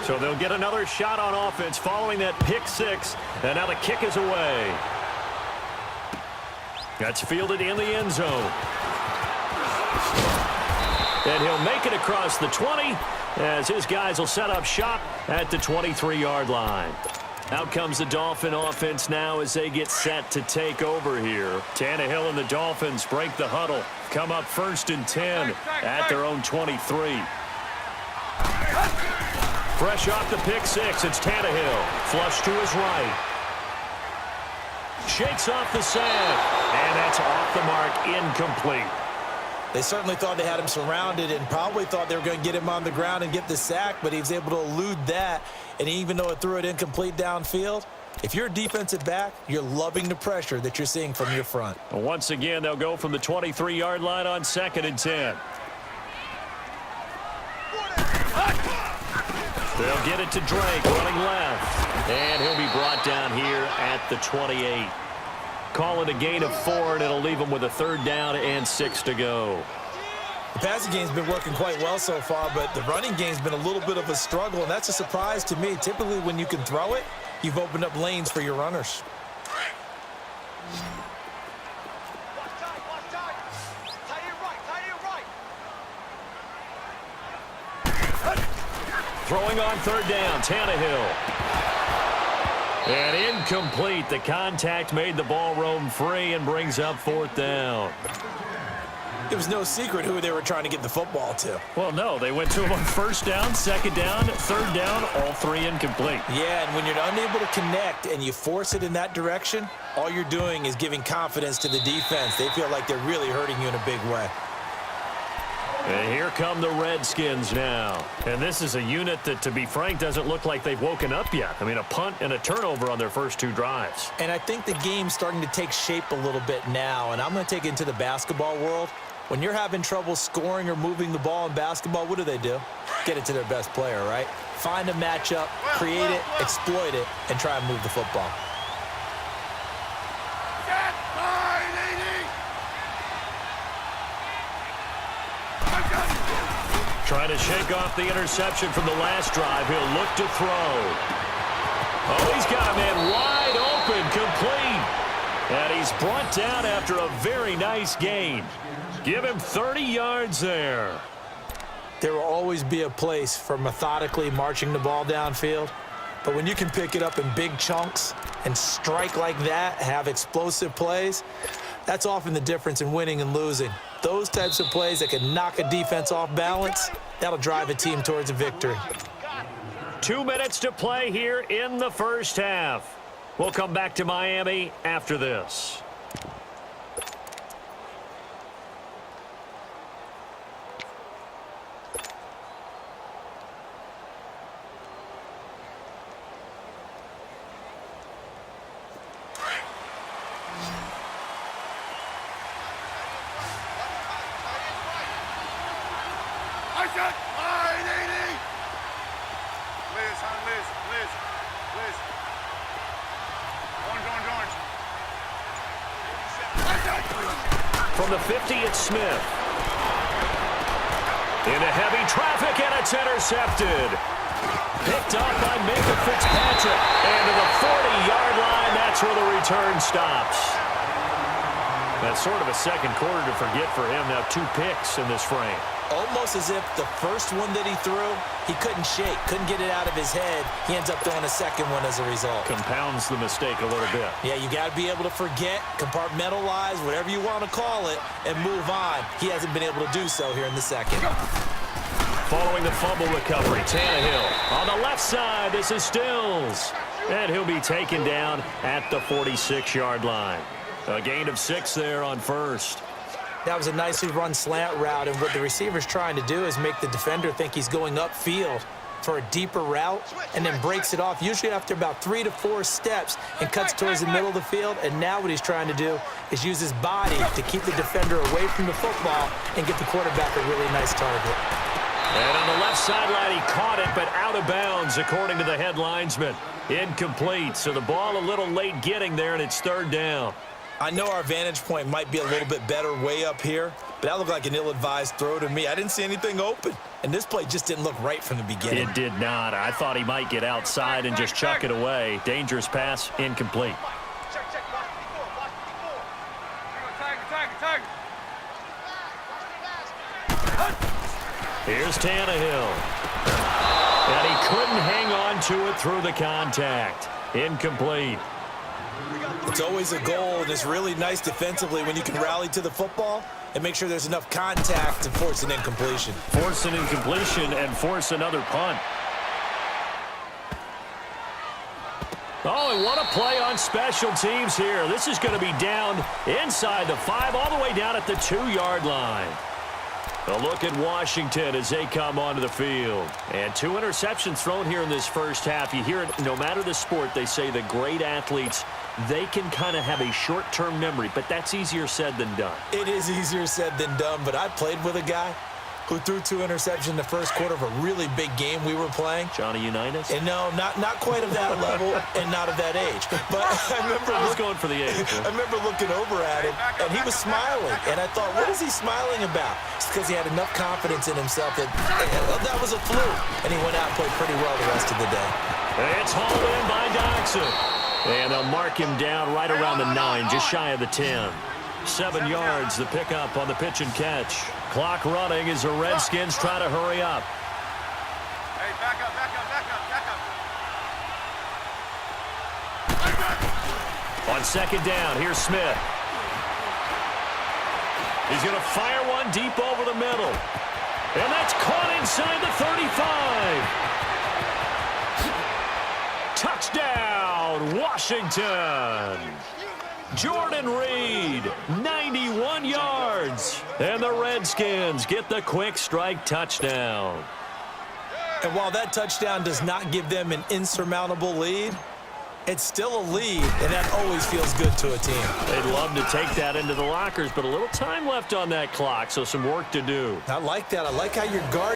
So they'll get another shot on offense following that pick six. And now the kick is away. That's fielded in the end zone. And he'll make it across the 20 as his guys will set up shop at the 23-yard line. Out comes the Dolphin offense now as they get set to take over here. Tannehill and the Dolphins break the huddle. Come up 1st and 10 at their own 23. Fresh off the pick six, it's Tannehill. Flush to his right. Shakes off the sand. And that's off the mark, incomplete. They certainly thought they had him surrounded and probably thought they were going to get him on the ground and get the sack, but he was able to elude that. And even though it threw it incomplete downfield, if you're a defensive back, you're loving the pressure that you're seeing from your front. Once again, they'll go from the 23-yard line on 2nd and 10. They'll get it to Drake running left. And he'll be brought down here at the 28. Call it a gain of 4, and it'll leave them with a 3rd down and 6 to go. The passing game's been working quite well so far, but the running game's been a little bit of a struggle, and that's a surprise to me. Typically, when you can throw it, you've opened up lanes for your runners. Throwing on 3rd down, Tannehill. And incomplete. The contact made the ball roam free and brings up 4th down. It was no secret who they were trying to get the football to. Well, no. They went to him on 1st down, 2nd down, 3rd down, all 3 incomplete. Yeah, and when you're unable to connect and you force it in that direction, all you're doing is giving confidence to the defense. They feel like they're really hurting you in a big way. And here come the Redskins now. And this is a unit that, to be frank, doesn't look like they've woken up yet. I mean, a punt and a turnover on their first 2 drives. And I think the game's starting to take shape a little bit now. And I'm going to take it into the basketball world. When you're having trouble scoring or moving the ball in basketball, what do? Get it to their best player, right? Find a matchup, create it, exploit it, and try and move the football. Trying to shake off the interception from the last drive. He'll look to throw. Oh, he's got a man wide open, complete. And he's brought down after a very nice gain. Give him 30 yards there. There will always be a place for methodically marching the ball downfield. But when you can pick it up in big chunks and strike like that, have explosive plays, that's often the difference in winning and losing. Those types of plays that can knock a defense off balance, that'll drive a team towards a victory. 2 minutes to play here in the first half. We'll come back to Miami after this. From the 50, it's Smith. Into heavy traffic, and it's intercepted. Picked up by Minka Fitzpatrick. And to the 40-yard line, that's where the return stops. That's sort of a second quarter to forget for him. Now 2 picks in this frame. Almost as if the first one that he threw, he couldn't shake, couldn't get it out of his head. He ends up throwing a second one as a result. Compounds the mistake a little bit. Yeah, you got to be able to forget, compartmentalize, whatever you want to call it, and move on. He hasn't been able to do so here in the second. Following the fumble recovery, Tannehill on the left side. This is Stills. And he'll be taken down at the 46-yard line. A gain of 6 there on first. That was a nicely run slant route, and what the receiver's trying to do is make the defender think he's going upfield for a deeper route and then breaks it off, usually after about 3 to 4 steps, and cuts towards the middle of the field. And now what he's trying to do is use his body to keep the defender away from the football and get the quarterback a really nice target. And on the left sideline, he caught it, but out of bounds, according to the head linesman. Incomplete, so the ball a little late getting there, and it's 3rd down. I know our vantage point might be a little bit better way up here, but that looked like an ill-advised throw to me. I didn't see anything open. and this play just didn't look right from the beginning. It did not. I thought he might get outside and just chuck it away. Dangerous pass, incomplete. Here's Tannehill. And he couldn't hang on to it through the contact. Incomplete. It's always a goal, and it's really nice defensively when you can rally to the football and make sure there's enough contact to force an incompletion. Force an incompletion and force another punt. Oh, and what a play on special teams here. This is going to be down inside the 5, all the way down at the 2-yard line. A look at Washington as they come onto the field. And 2 interceptions thrown here in this first half. You hear it, no matter the sport, they say the great athletes, they can kind of have a short-term memory, but that's easier said than done. It is easier said than done, but I played with a guy who threw 2 interceptions in the first quarter of a really big game we were playing. Johnny Unitas? And no, not quite of that level and not of that age. But I remember I was going for the age. I remember looking over at him, and he was smiling. And I thought, what is he smiling about? It's because he had enough confidence in himself that that was a fluke. And he went out and played pretty well the rest of the day. It's hauled in by Doxson. And they'll mark him down right around the 9, just shy of the 10. 7 yards, the pickup on the pitch and catch. Clock running as the Redskins try to hurry up. Hey, back up, back up, back up, back up. On second down, here's Smith. He's going to fire one deep over the middle. And that's caught inside the 35. Touchdown, Washington. Jordan Reed, 91 yards. And the Redskins get the quick strike touchdown. And while that touchdown does not give them an insurmountable lead, it's still a lead, and that always feels good to a team. They'd love to take that into the lockers, but a little time left on that clock, so some work to do. I like that. I like how you're guarding.